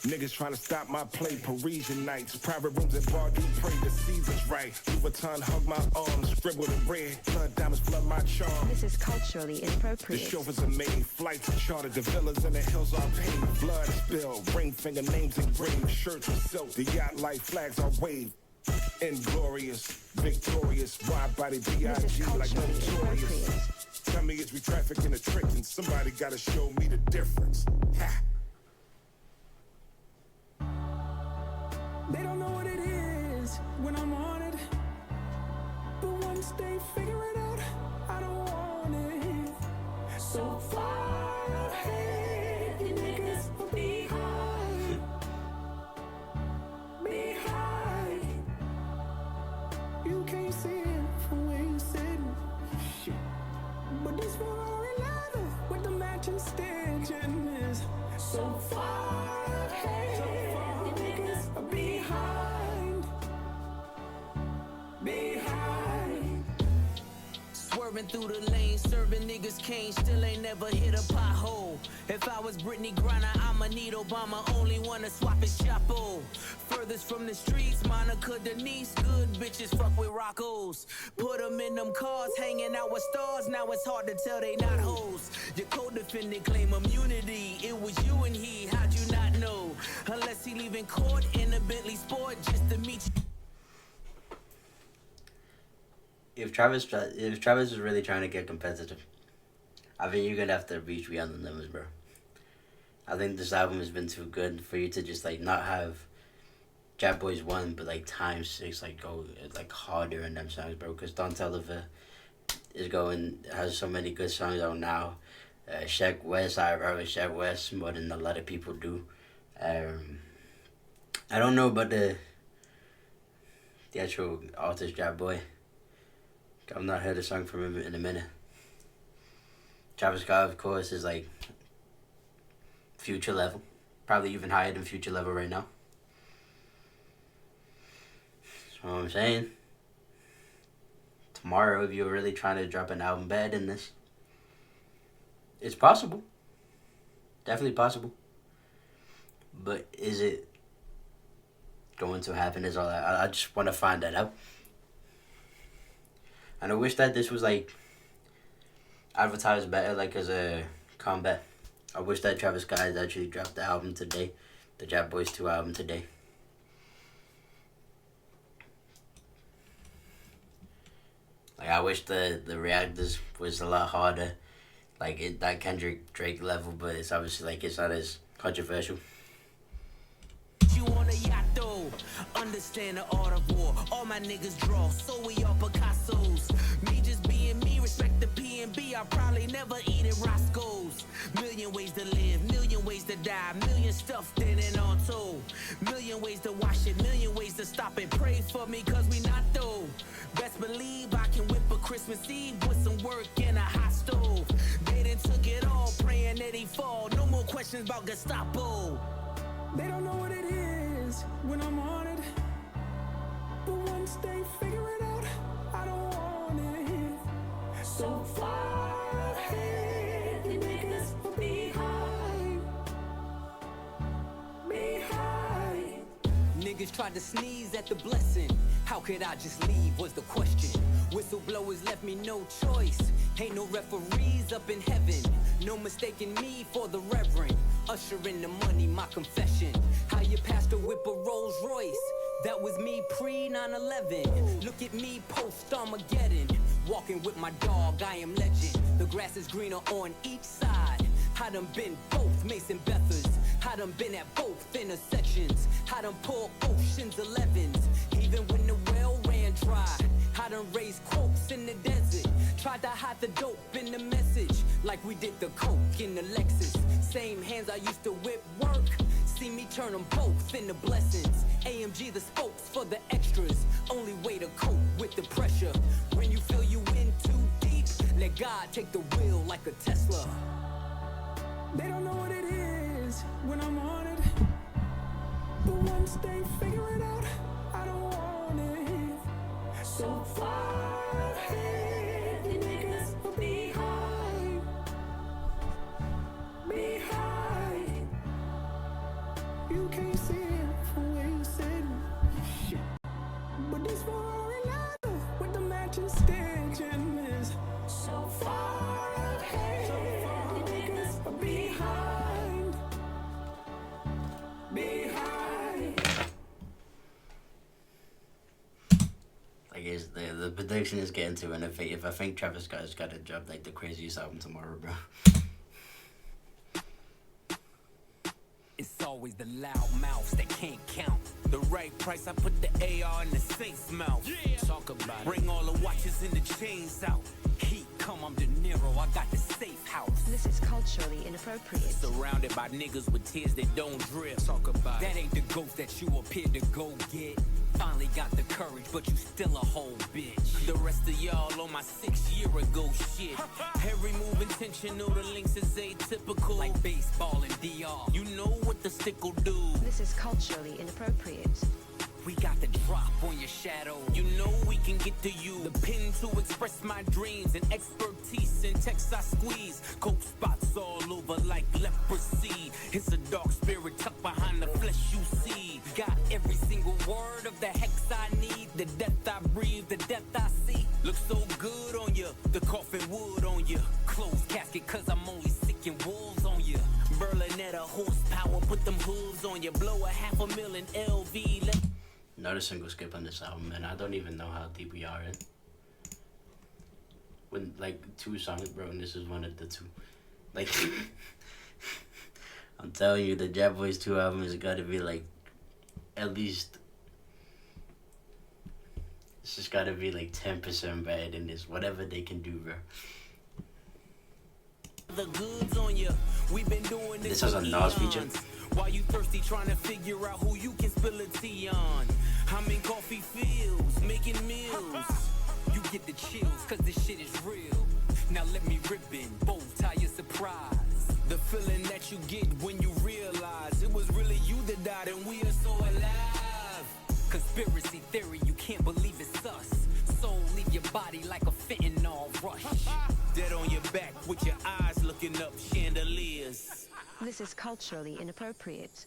Niggas trying to stop my play, Parisian nights. Private rooms at bar, do pray the season's right. Vuitton hug my arms, scribbled in red. Blood diamonds flood my charm. This is culturally The inappropriate. chauffeurs are made, flights chartered, the villas in the hills are paid. Blood spilled, ring finger names engraved, shirts with silk, the yacht light flags are waved. Inglorious, victorious, wide body This is B.I.G. like culturally notorious. inappropriate. Tell me, is we trafficking or tricking? Somebody gotta show me the difference. Ha! They don't know what it is when I'm on it. But once they figure it out, I don't want it. So far ahead, you niggas will be behind. Behind. You can't see it from where you sitting. Shit. But this Ferrari leather with the matching stitching is so far ahead. You niggas are behind. Behind. Swerving through the lane, serving niggas cane, still ain't never hit a pothole. If I was Brittany Griner, I'ma need Obama, only wanna swap his chapo. Furthest from the streets, Monica Denise, good bitches fuck with Roccos. Put them in them cars, hanging out with stars, now it's hard to tell they not hoes. Your co-defendant claim immunity, it was you and he, how'd you not know? Unless he leaving court in a Bentley Sport just to meet you. If Travis is really trying to get competitive, I think you're gonna have to reach beyond the limits, bro. I think this album has been too good for you to just like not have Jab Boys 1, but like times 6, like go like harder in them songs, bro. Cause Don Toliver has so many good songs out now. Sheck West, I rather Sheck West more than a lot of people do. I don't know about the actual artist Jab Boy. I've not heard a song from him in a minute. Travis Scott, of course, is like Future level. Probably even higher than Future level right now. That's what I'm saying. tomorrow if you're really trying to drop an album better than this. It's possible. Definitely possible. But is it going to happen is all I just want to find that out. And I wish that this was like advertised better, like as a combat. I wish that Travis Scott has actually dropped the album today, the Jab Boys 2 album today. Like I wish the reactors was a lot harder, like that Kendrick Drake level, but it's obviously like it's not as controversial. You on a yacht though, understand the art of war. All my niggas draw, so we all Picasso's. Me just being me, respect the P&B. I probably never eat at Roscoe's. Million ways to live, million ways to die, million stuffed in and on told. Million ways to wash it, million ways to stop it. Pray for me, cause we not though. Best believe I can whip a Christmas Eve with some work in a hot stove. They done took it all, praying that he fall. No more questions about Gestapo. They don't know what it is when I'm on it. But once they figure it out, I don't want it. So far ahead, you niggas are behind. Behind. Niggas tried to sneeze at the blessing. How could I just leave was the question. Whistleblowers left me no choice. Ain't no referees up in heaven. No mistaking me for the reverend. Usher in the money, my confession. How your pastor whip a Rolls Royce. That was me pre 9/11. Look at me post Armageddon. Walking with my dog, I am legend. The grass is greener on each side. I done been both Mason Bethers. I done been at both intersections. I done pulled Ocean's 11s. Even when the well ran dry. I done raised quotes in the desert. Tried to hide the dope in the message. Like we did the coke in the Lexus. Same hands I used to whip work. See me turn them both into blessings. AMG the spokes for the extras. Only way to cope with the pressure. When you feel you in too deep, let God take the wheel like a Tesla. They don't know what it is when I'm on it. But once they figure it out, I don't want it. So far ahead, you niggas are behind. Behind. You can't see it from where you sitting. Shit. But this Ferrari ladder with the matching stitching is so far ahead. You niggas are behind. Behind. Like the prediction is getting to, and if I think Travis Scott's got to drop like the craziest album tomorrow, bro. It's always the loud mouths that can't count. The right price, I put the AR in the saint's mouth. Yeah. Talk about it. Bring all the watches and the chains out. Heat come, I'm De Niro, I got the safe house. This is culturally inappropriate. Surrounded by niggas with tears that don't drip. Talk about that. Ain't the ghost that you appear to go get. Finally got the courage, but you still a whole bitch. The rest of y'all on my 6 year ago shit. Every move intentional, the links is atypical. Like baseball and DR. You know what the stick will do. This is culturally inappropriate. We got the drop on your shadow. You know we can get to you. The pen to express my dreams and expertise in text I squeeze. Coke spots all over like leprosy. It's a dark spirit tucked behind the flesh you see. Got every single word of the hex I need. The death I breathe, the death I see. Looks so good on you. The coffin wood on you. Closed casket cause I'm only sick and wolves on you. Berlinetta horsepower, put them hooves on you. Blow a $500,000 LV. Not a single skip on this album, and I don't even know how deep we are in. When like 2 songs, bro, and this is one of the 2. Like, I'm telling you, the Jab Boys 2 album has got to be like, at least, it's just got to be like 10% better than this. Whatever they can do, bro. The goods on you. We've been doing This has a Nas feature. While you thirsty trying to figure out who you can spill a tea on. I'm in coffee fields, making meals. You get the chills, cause this shit is real. Now let me rip in, bow tie your surprise. The feeling that you get when you realize it was really you that died and we are so alive. Conspiracy theory, you can't believe it's us. Soul, leave your your body like a fentanyl rush. Dead on your back with your eyes looking up chandeliers. This is culturally inappropriate.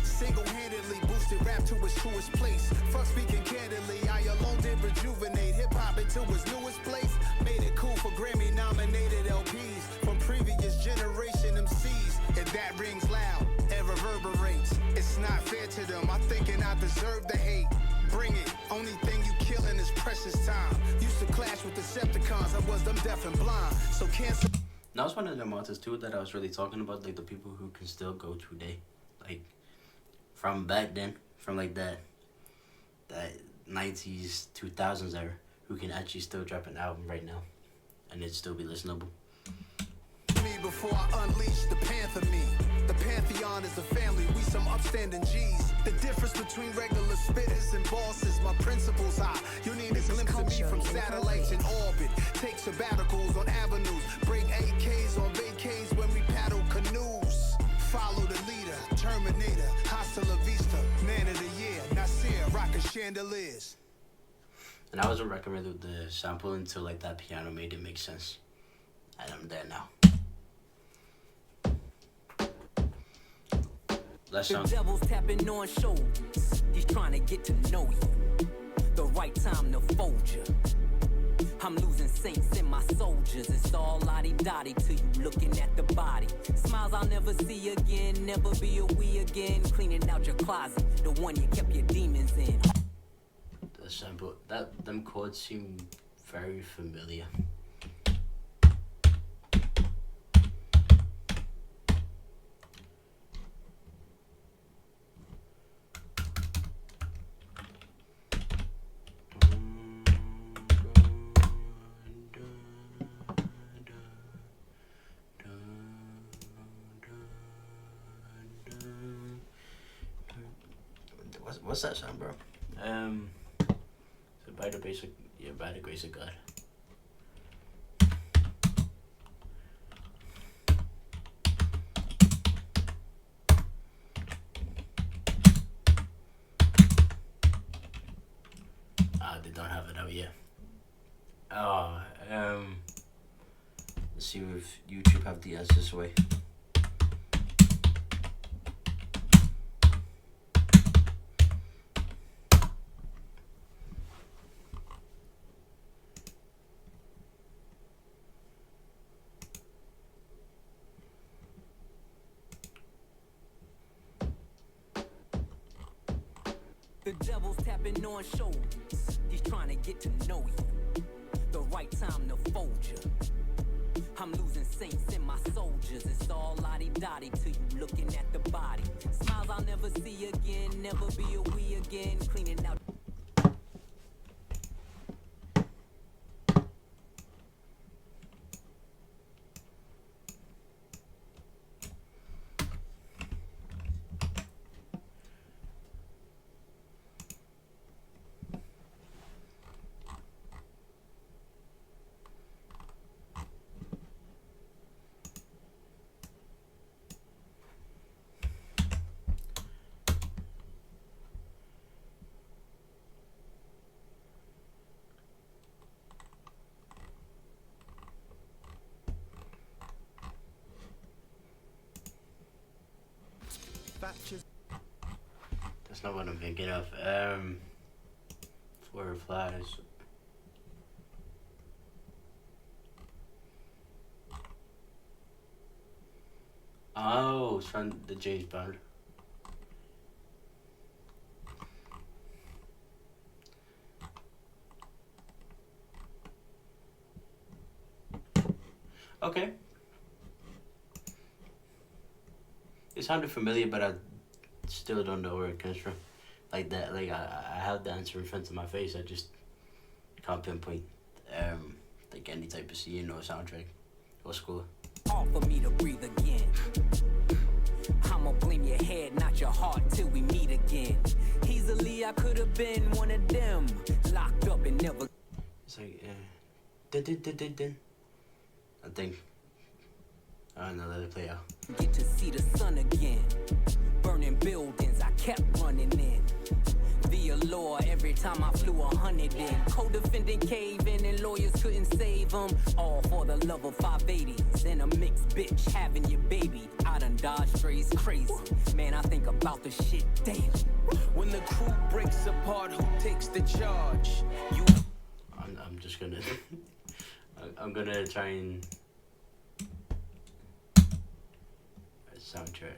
Single-handedly boosted rap to its truest place. Fuck speaking candidly, I alone did rejuvenate hip-hop into its newest place. Made it cool for Grammy-nominated LPs from previous generation MCs. And that rings loud, it reverberates. It's not fair to them, I'm thinking I deserve the hate. Bring it, only thing you killing is precious time. Used to clash with Decepticons, I was them deaf and blind. So cancel. That was one of them artists too that I was really talking about, like the people who can still go today, like from back then, from like that 90s, 2000s era, who can actually still drop an album right now, and it'd still be listenable. Me before I unleash the panther me. The pantheon is a family, we some upstanding G's. The difference between regular spitters and bosses, my principles high. You need a glimpse of me from satellites in orbit. Take sabbaticals on avenues, break AKs on vacays when we paddle canoes. Follow the leader, Terminator, hasta la vista. Man of the year, Nasir, rockin' chandeliers. And I wasn't recommending the sample until like that piano made it make sense. And I'm there now. Let's The devil's tapping on shoulders. He's trying to get to know you. The right time to fold you. I'm losing saints in my soldiers. It's all lottie-dottie to you looking at the body. Smiles I'll never see again. Never be a we again. Cleaning out your closet. The one you kept your demons in. The sample, them chords seem very familiar. What's that sound, bro? So by the basic, yeah, by the grace of God. They don't have it out yet. Let's see if YouTube have the answer this way. The devil's tapping on shoulders. He's trying to get to know you. The right time to fold you. I'm losing saints in my soldiers. It's all lottie-dottie to you looking at the body. Smiles I'll never see again. Never be a we again. Cleaning out. That's not what I'm thinking of. Four flies. Oh, it's from the James Bond. Okay. It sounded familiar, but I still don't know where it comes from. Like that, like I have the answer in front of my face. I just can't pinpoint like any type of scene or soundtrack or score. Hard for me to breathe again. I'ma blame your head, not your heart, till we meet again. Easily I could have been one of them, locked up and never. It's like dun. I think. I don't know, let it play out. Get to see the sun again. Burning buildings, I kept running in. The the law every time I flew 100 in. Co-defendant caving and lawyers couldn't save them. All for the love of 580s and a mixed bitch having your baby. I done dodged strays crazy. Man, I think about the shit daily. When the crew breaks apart, who takes the charge? You. I'm just gonna I'm gonna try and soundtrack.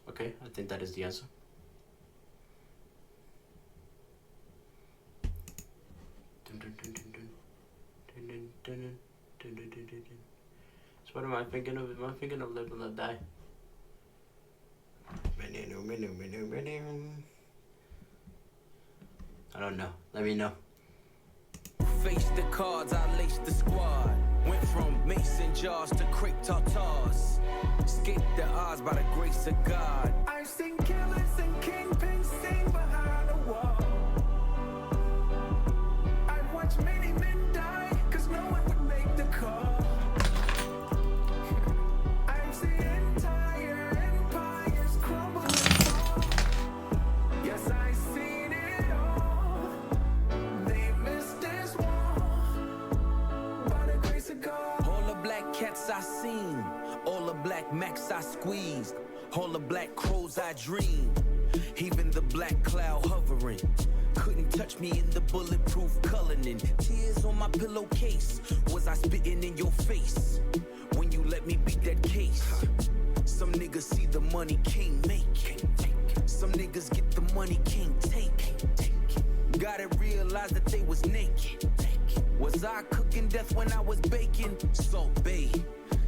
Okay, I think that is the answer. So what am I thinking of? Am I thinking of Live and Let Die? I don't know. Let me know. Face the cards, I laced the squad. Went from mason jars to crepe tartars. Escaped the odds by the grace of God. I've seen killers and kingpins sing behind the wall. I've watched many men die, cause no one would make the call. I've seen entire empires crumble and fall. Yes, I've seen it all. They missed this wall. By the grace of God. All the black cats I seen, all the black max I squeezed, all the black crows I dreamed, even the black cloud hovering. Couldn't touch me in the bulletproof Cullinan. Tears on my pillowcase. Was I spitting in your face when you let me beat that case? Some niggas see the money king make. Some niggas get the money king take. Gotta realize that they was naked. Was I cooking death when I was baking? Salt Bay.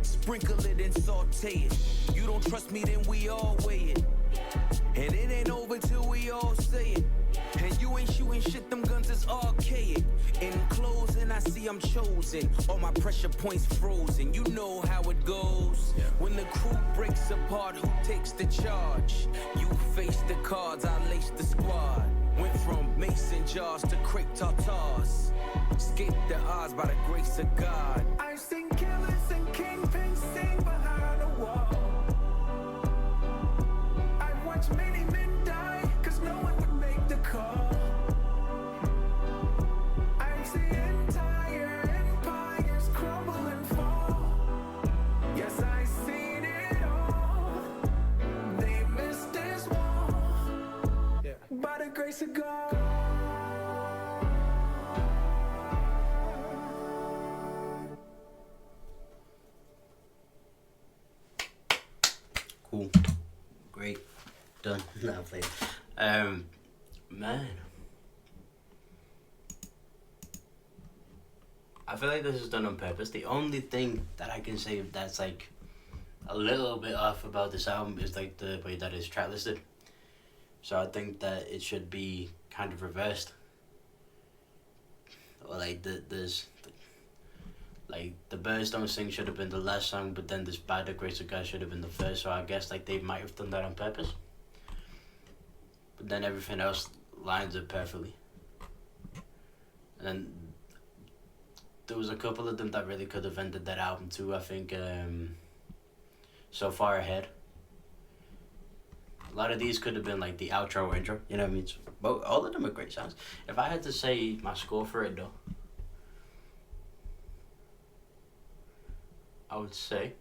Sprinkle it and saute it. You don't trust me, then we all weigh it. And it ain't over till we all say it. And you ain't shooting shit, them guns is archaic. In closing, I see I'm chosen. All my pressure points frozen. You know how it goes. When the crew breaks apart, who takes the charge? You face the cards, I lace the squad. Went from mason jars to crepe tartars. Escaped the odds by the grace of God. I've seen killers and kingpins sing behind the wall. I've watched many men die, cause no one would make the call. I've seen entire empires crumble and fall. Yes, I've seen it all. They missed this wall. By the grace of God. Cool. Great. Done. Lovely. Man. I feel like this is done on purpose. The only thing that I can say that's like a little bit off about this album is like the way that it's track listed. So I think that it should be kind of reversed. Or like like the Birds Don't Sing should have been the last song, but then this By the Grace of God should have been the first. So I guess like they might have done that on purpose. But then everything else lines up perfectly. And then there was a couple of them that really could have ended that album too. I think So Far Ahead. A lot of these could have been like the outro or intro. You know what I mean? But all of them are great songs. If I had to say my score for it though, I would say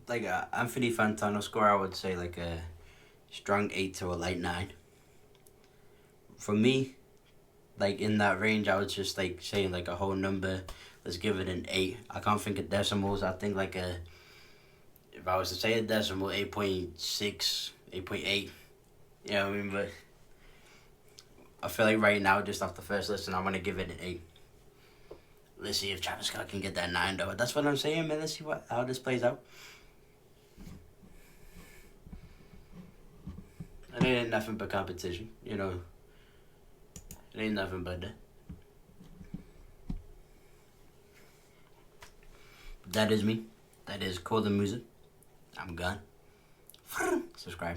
like a Anthony Fantano score, I would say like a strong 8 to a light 9. For me, like in that range, I was just like saying like a whole number, let's give it an 8. I can't think of decimals. I think like a, if I was to say a decimal, 8.6, 8.8. You know what I mean? But I feel like right now, just off the first listen, I'm gonna give it an 8. Let's see if Travis Scott can get that 9 though. That's what I'm saying, man. Let's see how this plays out. It ain't nothing but competition, you know. It ain't nothing but that. That is me. That is Cool the Music. I'm gone. Subscribe.